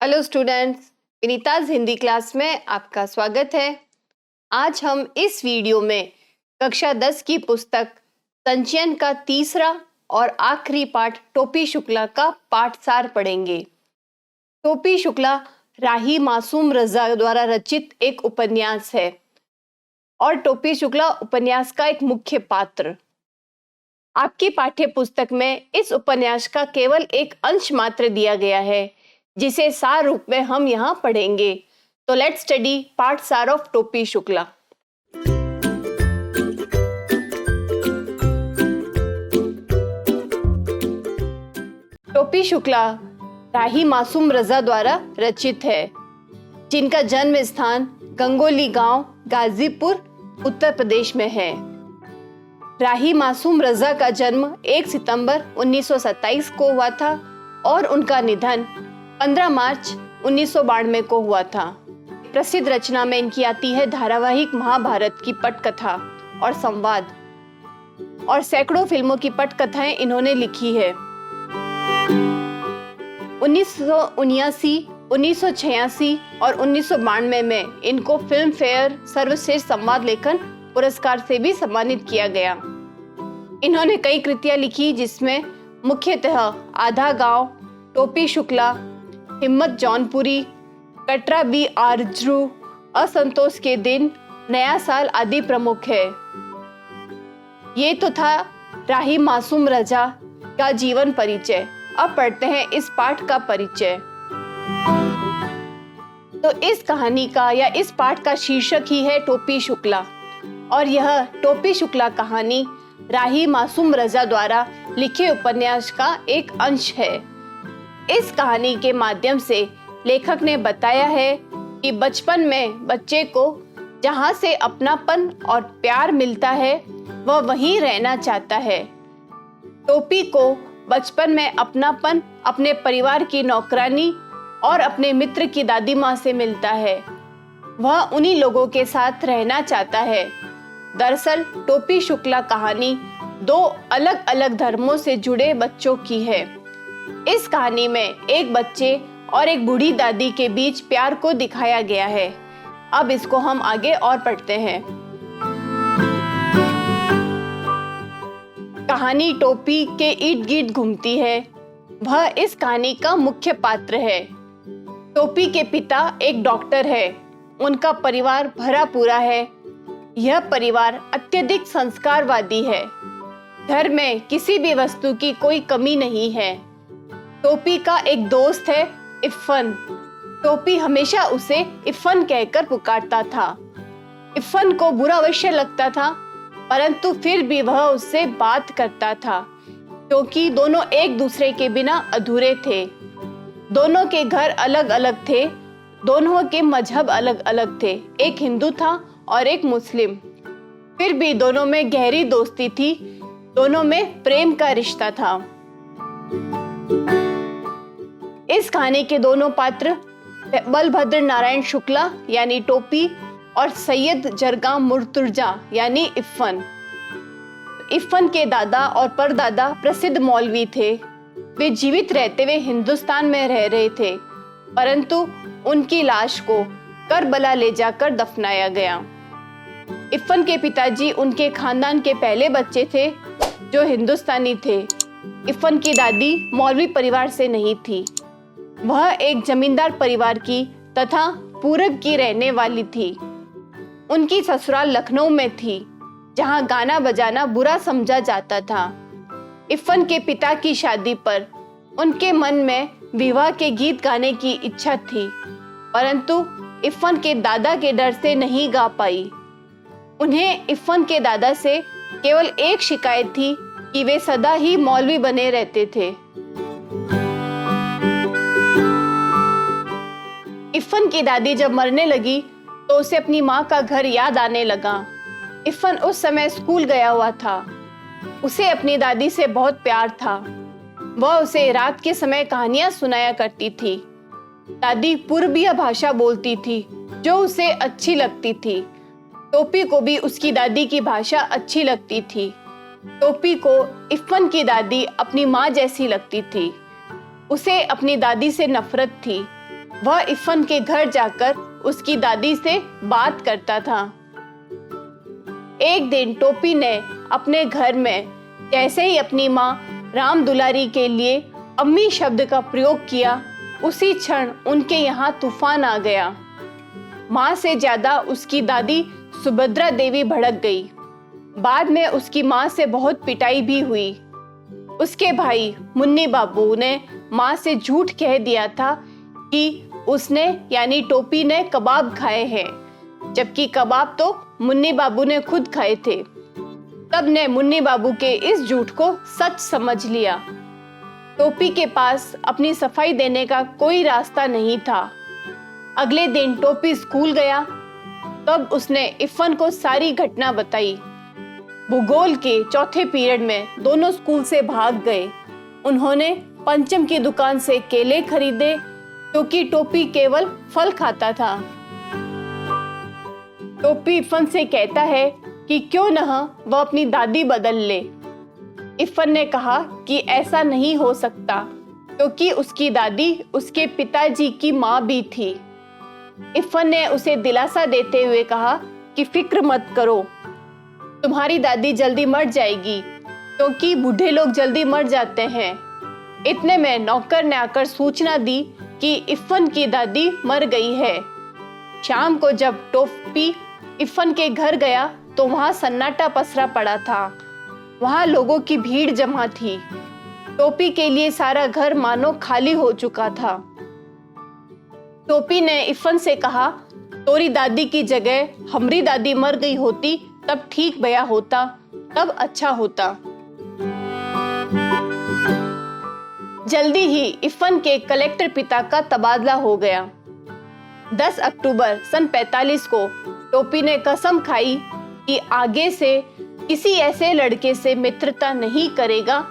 Hello students, Vinita's Hindi class में आपका स्वागत है। आज हम इस वीडियो में कक्षा 10 की पुस्तक संचयन का तीसरा और आखिरी पाठ टोपी शुक्ला का पाठसार पढ़ेंगे। टोपी शुक्ला राही मासूम रजा द्वारा रचित एक उपन्यास है और टोपी शुक्ला उपन्यास का एक मुख्य पात्र। आपकी पाठ्य पुस्तक में इस उपन्यास का केवल एक अंश मात्र दिया गया है, जिसे सार रूप में हम यहाँ पढ़ेंगे। तो लेट्स स्टडी पार्ट सार ऑफ टोपी शुक्ला। टोपी शुक्ला राही मासूम रजा द्वारा रचित है, जिनका जन्म स्थान गंगोली गांव गाजीपुर उत्तर प्रदेश में है। राही मासूम रजा का जन्म 1 सितंबर 1927 को हुआ था और उनका निधन 15 मार्च 1992 को हुआ था। प्रसिद्ध रचना में इनकी आती है धारावाहिक महाभारत की पटकथा और संवाद, और सैकड़ों फिल्मों की पटकथाएं इन्होंने लिखी है। 1979, 1986 और 1992 में इनको फिल्म फेयर सर्वश्रेष्ठ संवाद लेखन पुरस्कार से भी सम्मानित किया गया। इन्होंने कई कृतियां लिखी, जिसमें मुख्यतः आधा गांव, टोपी शुक्ला, हिम्मत जौनपुरी, कटरा बी आरजू, असंतोष के दिन, नया साल आदि प्रमुख है। ये तो था राही मासूम रजा का जीवन परिचय। अब पढ़ते हैं इस पाठ का परिचय। तो इस कहानी का या इस पाठ का शीर्षक ही है टोपी शुक्ला, और यह टोपी शुक्ला कहानी राही मासूम रजा द्वारा लिखे उपन्यास का एक अंश है। इस कहानी के माध्यम से लेखक ने बताया है कि बचपन में बच्चे को जहाँ से अपनापन और प्यार मिलता है वह वहीं रहना चाहता है। टोपी को बचपन में अपनापन अपने परिवार की नौकरानी और अपने मित्र की दादी माँ से मिलता है। वह उन्हीं लोगों के साथ रहना चाहता है। दरअसल टोपी शुक्ला कहानी दो अलग अलग धर्मों से जुड़े बच्चों की है। इस कहानी में एक बच्चे और एक बूढ़ी दादी के बीच प्यार को दिखाया गया है। अब इसको हम आगे और पढ़ते हैं। कहानी टोपी के इर्द गिर्द घूमती है। वह इस कहानी का मुख्य पात्र है। टोपी के पिता एक डॉक्टर है। उनका परिवार भरा पूरा है। यह परिवार अत्यधिक संस्कारवादी है। घर में किसी भी वस्तु की कोई कमी नहीं है। टोपी का एक दोस्त है इरफान। टोपी हमेशा उसे इरफान कहकर पुकारता था। इरफान को बुरा अवश्य लगता था, परंतु फिर भी वह उससे बात करता था, क्योंकि दोनों एक दूसरे के बिना अधूरे थे। दोनों के घर अलग अलग थे, दोनों के मजहब अलग अलग थे। एक हिंदू था और एक मुस्लिम। फिर भी दोनों में गहरी दोस्ती थी, दोनों में प्रेम का रिश्ता था। इस कहानी के दोनों पात्र बलभद्र नारायण शुक्ला यानी टोपी और सैयद जरगा मुर्तुजा यानी इरफान। इरफान के दादा और परदादा प्रसिद्ध मौलवी थे। वे जीवित रहते हुए हिंदुस्तान में रह रहे थे, परंतु उनकी लाश को करबला ले जाकर दफनाया गया। इरफान के पिताजी उनके खानदान के पहले बच्चे थे जो हिंदुस्तानी थे। इरफान की दादी मौलवी परिवार से नहीं थी। वह एक जमींदार परिवार की तथा पूरब की रहने वाली थी। उनकी ससुराल लखनऊ में थी, जहां गाना बजाना बुरा समझा जाता था। इरफान के पिता की शादी पर उनके मन में विवाह के गीत गाने की इच्छा थी, परंतु इरफान के दादा के डर से नहीं गा पाई। उन्हें इरफान के दादा से केवल एक शिकायत थी कि वे सदा ही मौलवी बने रहते थे। इरफान की दादी जब मरने लगी तो उसे अपनी माँ का घर याद आने लगा। इरफान उस समय स्कूल गया हुआ था। उसे अपनी दादी से बहुत प्यार था। वह उसे रात के समय कहानियां सुनाया करती थी। दादी पूर्वीय भाषा बोलती थी जो उसे अच्छी लगती थी। टोपी को भी उसकी दादी की भाषा अच्छी लगती थी। टोपी को इरफान की दादी अपनी माँ जैसी लगती थी। उसे अपनी दादी से नफरत थी। वह इफ़न के घर जाकर उसकी दादी से बात करता था। एक दिन टोपी ने अपने घर में जैसे ही अपनी माँ राम दुलारी के लिए अम्मी शब्द का प्रयोग किया, उसी क्षण उनके यहाँ तूफान आ गया। माँ से ज्यादा उसकी दादी सुभद्रा देवी भड़क गई। बाद में उसकी माँ से बहुत पिटाई भी हुई। उसके भाई मुन्नी बाबू ने माँ से झूठ कह दिया था कि उसने यानी टोपी ने कबाब खाए हैं, जबकि कबाब तो मुन्नी बाबू ने खुद खाए थे। तब ने मुन्नी बाबू के इस झूठ को सच समझ लिया। टोपी के पास अपनी सफाई देने का कोई रास्ता नहीं था। अगले दिन टोपी स्कूल गया। तब उसने इफ़न को सारी घटना बताई। भूगोल के चौथे पीरियड में दोनों स्कूल से भाग गए। उन्होंने पंचम की दुकान से केले खरीदे, क्योंकि टोपी केवल फल खाता था। टोपी इफ़न से कहता है कि क्यों न वह अपनी दादी बदल ले। इफ़न ने कहा कि ऐसा नहीं हो सकता, क्योंकि उसकी दादी उसके पिताजी की माँ भी थी। इफ़न ने उसे दिलासा देते हुए कहा कि फिक्र मत करो, तुम्हारी दादी जल्दी मर जाएगी, क्योंकि बूढ़े लोग जल्दी मर जाते हैं। इतने में नौकर ने आकर सूचना दी कि इफ़न की दादी मर गई है। शाम को जब टोपी इफ़न के घर गया तो वहां सन्नाटा पसरा पड़ा था। वहां लोगों की भीड़ जमा थी। टोपी के लिए सारा घर मानो खाली हो चुका था। टोपी ने इफ़न से कहा, तोरी दादी की जगह हमारी दादी मर गई होती तब ठीक भया होता, तब अच्छा होता। जल्दी ही इफ़न के कलेक्टर पिता का तबादला हो गया। 10 अक्टूबर सन 45 को टोपी ने कसम खाई कि आगे से किसी ऐसे लड़के से मित्रता नहीं करेगा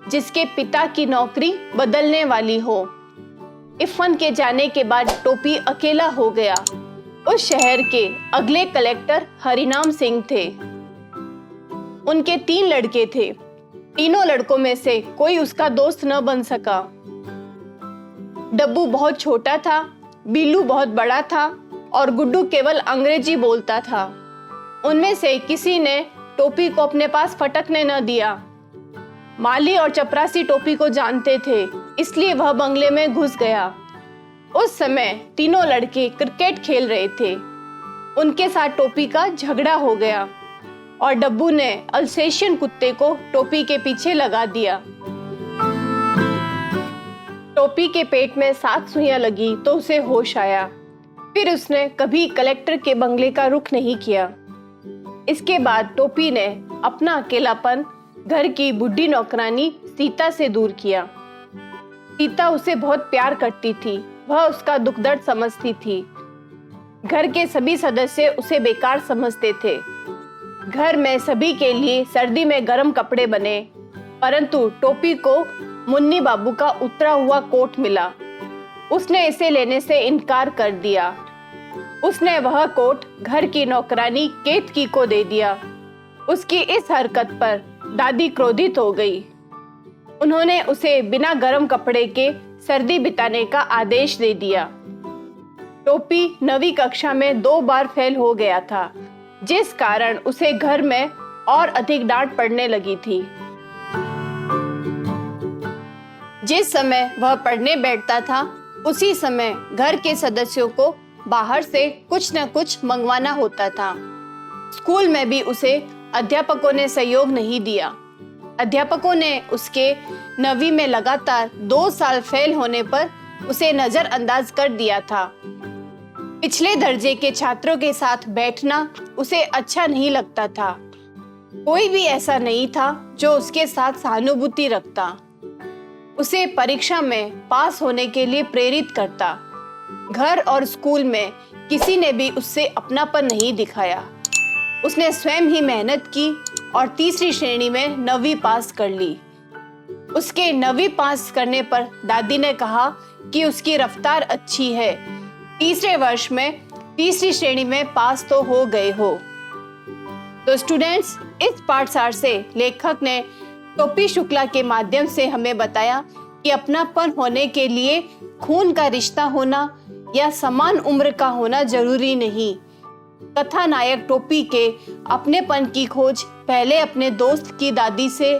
जिसके पिता की नौकरी बदलने वाली हो। इफ़न के जाने के बाद टोपी अकेला हो गया। उस शहर के अगले कलेक्टर हरिनाम सिंह थे। उनके 3 लड़के थे। तीनों लड़कों में से कोई उसका दोस्त न बन सका। डब्बू बहुत छोटा था, बिल्लू बहुत बड़ा था और गुड्डू केवल अंग्रेजी बोलता था। उनमें से किसी ने टोपी को अपने पास फटकने न दिया। माली और चपरासी टोपी को जानते थे, इसलिए वह बंगले में घुस गया। उस समय तीनों लड़के क्रिकेट खेल रहे थे। उनके साथ टोपी का झगड़ा हो गया और डब्बू ने अल्सेशियन कुत्ते को टोपी के पीछे लगा दिया। टोपी के पेट में 7 सुइयां लगी तो उसे होश आया। फिर उसने कभी कलेक्टर के बंगले का रुख नहीं किया। इसके बाद टोपी ने अपना अकेलापन घर की बुढ़ी नौकरानी सीता से दूर किया। सीता उसे बहुत प्यार करती थी। वह उसका दुख दर्द समझती थी। घर के सभी सदस्य उसे बेकार समझते थे। घर में सभी के लिए सर्दी में गर्म कपड़े बने, परंतु टोपी को मुन्नी बाबू का उतरा हुआ कोट मिला। उसने इसे लेने से इनकार कर दिया। उसने वह कोट घर की नौकरानी केतकी को दे दिया। उसकी इस हरकत पर दादी क्रोधित हो गई। उन्होंने उसे बिना गर्म कपड़े के सर्दी बिताने का आदेश दे दिया। टोपी 9वीं कक्षा में 2 बार फेल हो गया था, जिस कारण उसे घर में और अधिक डांट पड़ने लगी थी। जिस समय वह पढ़ने बैठता था, उसी समय घर के सदस्यों को बाहर से कुछ न कुछ मंगवाना होता था। स्कूल में भी उसे अध्यापकों ने सहयोग नहीं दिया। अध्यापकों ने उसके 9वीं में लगातार 2 साल फेल होने पर उसे नजरअंदाज कर दिया था। पिछले दर्जे के छात्रों के साथ बैठना उसे अच्छा नहीं लगता था। कोई भी ऐसा नहीं था जो उसके साथ सहानुभूति रखता, उसे परीक्षा में पास होने के लिए प्रेरित करता। घर और स्कूल में किसी ने भी उससे अपनापन नहीं दिखाया। उसने स्वयं ही मेहनत की और तीसरी श्रेणी में 9वीं पास कर ली। उसके 9वीं पास करने पर दादी ने कहा कि उसकी रफ्तार अच्छी है, तीसरे वर्ष में तीसरी श्रेणी में पास तो हो गए हो। तो स्टूडेंट्स, इस पाठसार से लेखक ने टोपी शुक्ला के माध्यम से हमें बताया कि अपनापन होने के लिए खून का रिश्ता होना या समान उम्र का होना जरूरी नहीं। कथानायक टोपी के अपनेपन की खोज पहले अपने दोस्त की दादी से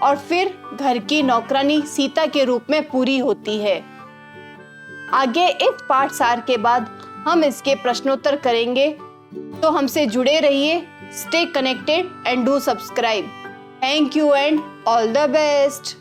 और फिर घर की नौकरानी सीता के रूप में पूरी होती है। आगे इस पाठसार के बाद हम इसके प्रश्नोत्तर करेंगे, तो हमसे जुड़े रहिए। Stay connected and do subscribe. Thank you and all the best.